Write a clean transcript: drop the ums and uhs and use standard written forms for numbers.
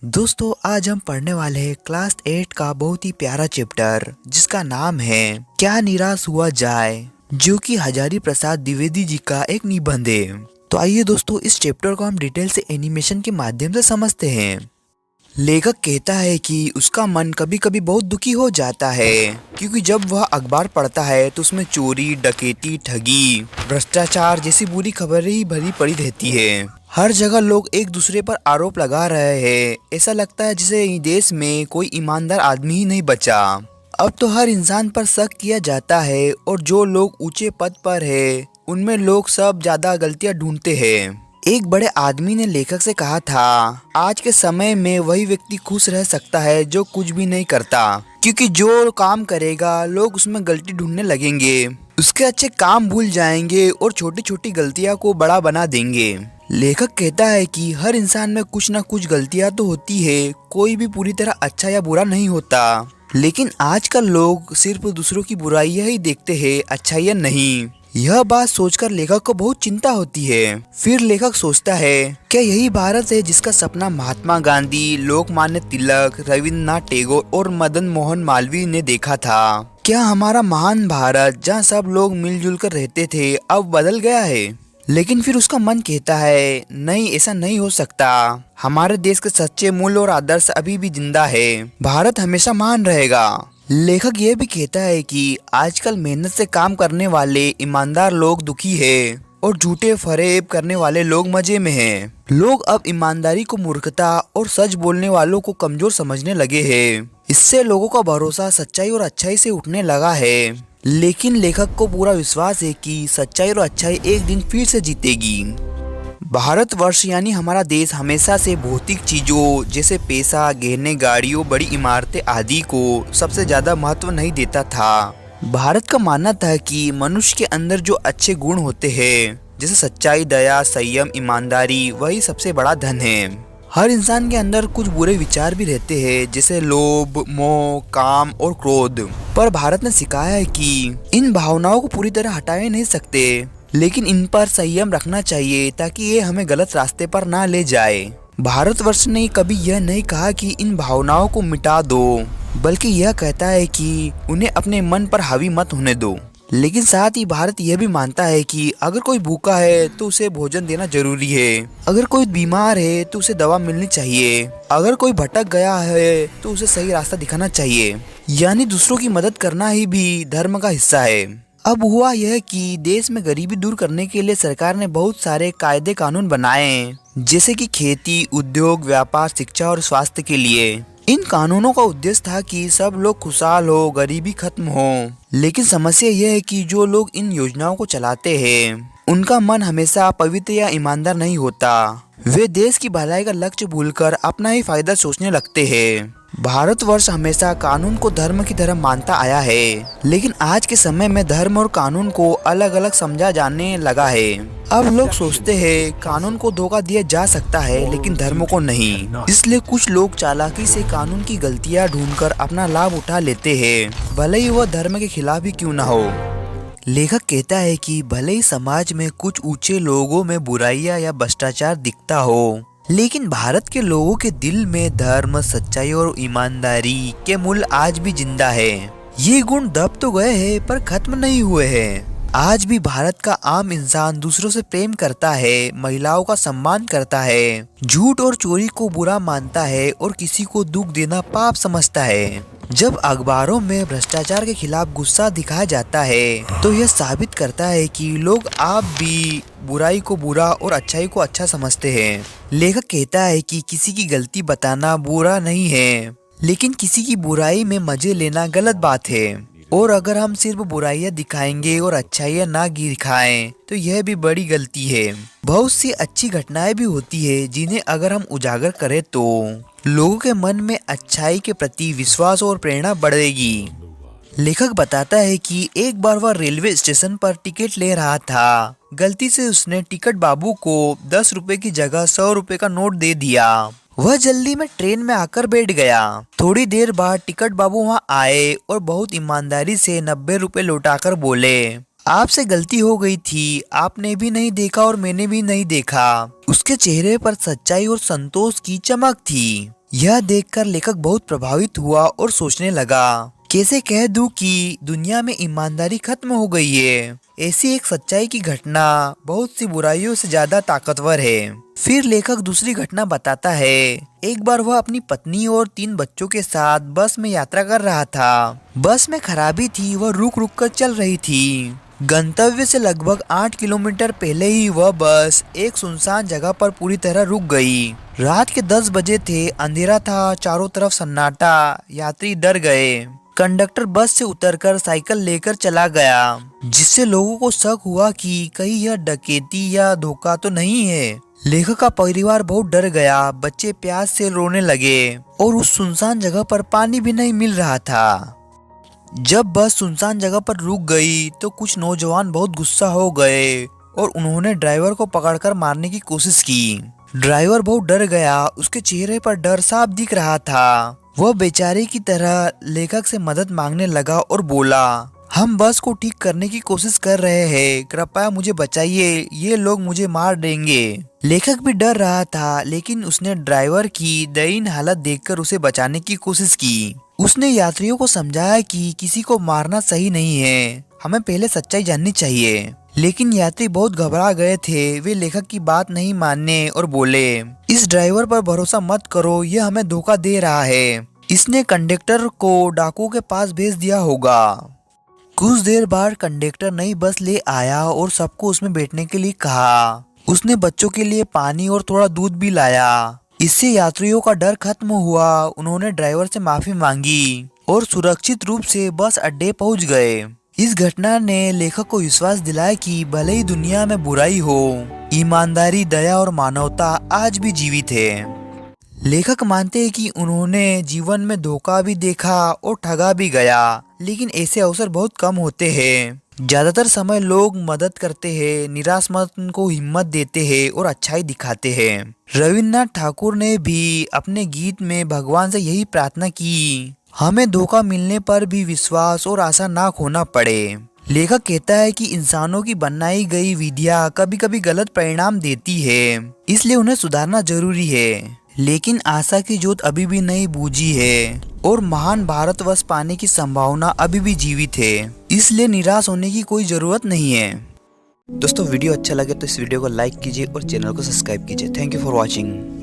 दोस्तों आज हम पढ़ने वाले हैं क्लास 8 का बहुत ही प्यारा चैप्टर जिसका नाम है क्या निराश हुआ जाए, जो कि हजारी प्रसाद द्विवेदी जी का एक निबंध है। तो आइए दोस्तों इस चैप्टर को हम डिटेल से एनिमेशन के माध्यम से समझते हैं। लेखक कहता है कि उसका मन कभी कभी बहुत दुखी हो जाता है क्योंकि जब वह अखबार पढ़ता है तो उसमें चोरी, डकैती, ठगी, भ्रष्टाचार जैसी बुरी खबरें ही भरी पड़ी रहती है। हर जगह लोग एक दूसरे पर आरोप लगा रहे हैं। ऐसा लगता है जैसे देश में कोई ईमानदार आदमी ही नहीं बचा। अब तो हर इंसान पर शक किया जाता है और जो लोग ऊंचे पद पर है उनमें लोग सब ज्यादा गलतियां ढूंढते हैं। एक बड़े आदमी ने लेखक से कहा था, आज के समय में वही व्यक्ति खुश रह सकता है जो कुछ भी नहीं करता, क्योंकि जो काम करेगा लोग उसमें गलती ढूंढने लगेंगे, उसके अच्छे काम भूल जाएंगे और छोटी छोटी गलतियां को बड़ा बना देंगे। लेखक कहता है कि हर इंसान में कुछ न कुछ गलतियां तो होती है, कोई भी पूरी तरह अच्छा या बुरा नहीं होता। लेकिन आजकल लोग सिर्फ दूसरों की बुराइयां ही देखते हैं, अच्छाइयां नहीं। यह बात सोचकर लेखक को बहुत चिंता होती है। फिर लेखक सोचता है, क्या यही भारत है जिसका सपना महात्मा गांधी, लोकमान्य तिलक, रविन्द्रनाथ टैगोर और मदन मोहन मालवीय ने देखा था? क्या हमारा महान भारत जहाँ सब लोग मिलजुल कर रहते थे अब बदल गया है? लेकिन फिर उसका मन कहता है, नहीं, ऐसा नहीं हो सकता। हमारे देश के सच्चे मूल्य और आदर्श अभी भी जिंदा है। भारत हमेशा महान रहेगा। लेखक यह भी कहता है कि आजकल मेहनत से काम करने वाले ईमानदार लोग दुखी है और झूठे फरेब करने वाले लोग मजे में हैं। लोग अब ईमानदारी को मूर्खता और सच बोलने वालों को कमजोर समझने लगे हैं। इससे लोगों का भरोसा सच्चाई और अच्छाई से उठने लगा है। लेकिन लेखक को पूरा विश्वास है कि सच्चाई और अच्छाई एक दिन फिर से जीतेगी। भारतवर्ष यानी हमारा देश हमेशा से भौतिक चीजों जैसे पैसा, गहने, गाड़ियों, बड़ी इमारतें आदि को सबसे ज्यादा महत्व नहीं देता था। भारत का मानना था कि मनुष्य के अंदर जो अच्छे गुण होते हैं जैसे सच्चाई, दया, संयम, ईमानदारी, वही सबसे बड़ा धन है। हर इंसान के अंदर कुछ बुरे विचार भी रहते हैं जैसे लोभ, मोह, काम और क्रोध। पर भारत ने सिखाया है कि इन भावनाओं को पूरी तरह हटा नहीं सकते, लेकिन इन पर संयम रखना चाहिए ताकि ये हमें गलत रास्ते पर ना ले जाए। भारतवर्ष ने कभी यह नहीं कहा कि इन भावनाओं को मिटा दो, बल्कि यह कहता है कि उन्हें अपने मन पर हावी मत होने दो। लेकिन साथ ही भारत यह भी मानता है कि अगर कोई भूखा है तो उसे भोजन देना जरूरी है, अगर कोई बीमार है तो उसे दवा मिलनी चाहिए, अगर कोई भटक गया है तो उसे सही रास्ता दिखाना चाहिए। यानी दूसरों की मदद करना ही भी धर्म का हिस्सा है। अब हुआ यह कि देश में गरीबी दूर करने के लिए सरकार ने बहुत सारे कायदे कानून बनाए, जैसे कि खेती, उद्योग, व्यापार, शिक्षा और स्वास्थ्य के लिए। इन कानूनों का उद्देश्य था कि सब लोग खुशहाल हो, गरीबी खत्म हो। लेकिन समस्या यह है कि जो लोग इन योजनाओं को चलाते हैं उनका मन हमेशा पवित्र या ईमानदार नहीं होता। वे देश की भलाई का लक्ष्य भूलकर अपना ही फायदा सोचने लगते हैं। भारतवर्ष हमेशा कानून को धर्म की तरह मानता आया है, लेकिन आज के समय में धर्म और कानून को अलग अलग समझा जाने लगा है। अब लोग सोचते हैं कानून को धोखा दिया जा सकता है लेकिन धर्म को नहीं। इसलिए कुछ लोग चालाकी से कानून की गलतियां ढूंढकर अपना लाभ उठा लेते हैं, भले ही वह धर्म के खिलाफ ही क्यों न हो। लेखक कहता है कि भले ही समाज में कुछ ऊंचे लोगों में बुराइयां या भ्रष्टाचार दिखता हो, लेकिन भारत के लोगों के दिल में धर्म, सच्चाई और ईमानदारी के मूल्य आज भी जिंदा है। ये गुण दब तो गए हैं पर खत्म नहीं हुए हैं। आज भी भारत का आम इंसान दूसरों से प्रेम करता है, महिलाओं का सम्मान करता है, झूठ और चोरी को बुरा मानता है और किसी को दुख देना पाप समझता है। जब अखबारों में भ्रष्टाचार के खिलाफ गुस्सा दिखाया जाता है तो यह साबित करता है कि लोग आप भी बुराई को बुरा और अच्छाई को अच्छा समझते हैं। लेखक कहता है कि किसी की गलती बताना बुरा नहीं है, लेकिन किसी की बुराई में मजे लेना गलत बात है। और अगर हम सिर्फ बुराइयां दिखाएंगे और अच्छाइयां ना दिखाएं तो यह भी बड़ी गलती है। बहुत सी अच्छी घटनाएं भी होती है जिन्हें अगर हम उजागर करें तो लोगों के मन में अच्छाई के प्रति विश्वास और प्रेरणा बढ़ेगी। लेखक बताता है कि एक बार वह रेलवे स्टेशन पर टिकट ले रहा था। गलती से उसने टिकट बाबू को 10 रुपए की जगह 100 रुपए का नोट दे दिया। वह जल्दी में ट्रेन में आकर बैठ गया। थोड़ी देर बाद टिकट बाबू वहां आए और बहुत ईमानदारी से 90 रुपए लौटाकर बोले, आपसे गलती हो गई थी, आपने भी नहीं देखा और मैंने भी नहीं देखा। उसके चेहरे पर सच्चाई और संतोष की चमक थी। यह देखकर लेखक बहुत प्रभावित हुआ और सोचने लगा, कैसे कह दूं कि दुनिया में ईमानदारी खत्म हो गई है। ऐसी एक सच्चाई की घटना बहुत सी बुराइयों से ज्यादा ताकतवर है। फिर लेखक दूसरी घटना बताता है। एक बार वह अपनी पत्नी और 3 बच्चों के साथ बस में यात्रा कर रहा था। बस में खराबी थी, वह रुक रुक कर चल रही थी। गंतव्य से लगभग 8 किलोमीटर पहले ही वह बस एक सुनसान जगह पर पूरी तरह रुक गई। रात के 10 बजे थे, अंधेरा था, चारों तरफ सन्नाटा। यात्री डर गए। कंडक्टर बस से उतरकर साइकिल लेकर चला गया, जिससे लोगों को शक हुआ कि कहीं यह डकैती या धोखा तो नहीं है। लेखक का परिवार बहुत डर गया। बच्चे प्यास से रोने लगे और उस सुनसान जगह पर पानी भी नहीं मिल रहा था। जब बस सुनसान जगह पर रुक गई तो कुछ नौजवान बहुत गुस्सा हो गए और उन्होंने ड्राइवर को पकड़कर मारने की कोशिश की। ड्राइवर बहुत डर गया, उसके चेहरे पर डर साफ दिख रहा था। वह बेचारे की तरह लेखक से मदद मांगने लगा और बोला, हम बस को ठीक करने की कोशिश कर रहे हैं, कृपया मुझे बचाइए, ये लोग मुझे मार देंगे। लेखक भी डर रहा था, लेकिन उसने ड्राइवर की दयनीय हालत देखकर उसे बचाने की कोशिश की। उसने यात्रियों को समझाया कि किसी को मारना सही नहीं है, हमें पहले सच्चाई जाननी चाहिए। लेकिन यात्री बहुत घबरा गए थे। वे लेखक की बात नहीं मानने और बोले, इस ड्राइवर पर भरोसा मत करो, यह हमें धोखा दे रहा है। इसने कंडक्टर को डाकुओं के पास भेज दिया होगा। कुछ देर बाद कंडक्टर नई बस ले आया और सबको उसमें बैठने के लिए कहा। उसने बच्चों के लिए पानी और थोड़ा दूध भी लाया। इससे यात्रियों का डर खत्म हुआ। उन्होंने ड्राइवर से माफी मांगी और सुरक्षित रूप से बस अड्डे पहुंच गए। इस घटना ने लेखक को विश्वास दिलाया कि भले ही दुनिया में बुराई हो, ईमानदारी, दया और मानवता आज भी जीवित है। लेखक मानते हैं कि उन्होंने जीवन में धोखा भी देखा और ठगा भी गया, लेकिन ऐसे अवसर बहुत कम होते हैं। ज्यादातर समय लोग मदद करते हैं, निराश मन को हिम्मत देते हैं और अच्छाई दिखाते हैं। रविन्द्रनाथ ठाकुर ने भी अपने गीत में भगवान से यही प्रार्थना की, हमें धोखा मिलने पर भी विश्वास और आशा ना खोना पड़े। लेखक कहता है कि इंसानों की बनाई गई विधियां कभी कभी गलत परिणाम देती है, इसलिए उन्हें सुधारना जरूरी है। लेकिन आशा की ज्योत अभी भी नहीं बुझी है और महान भारतवर्ष पाने की संभावना अभी भी जीवित है, इसलिए निराश होने की कोई जरूरत नहीं है। दोस्तों, वीडियो अच्छा लगे तो इस वीडियो को लाइक कीजिए और चैनल को सब्सक्राइब कीजिए। Thank you for watching.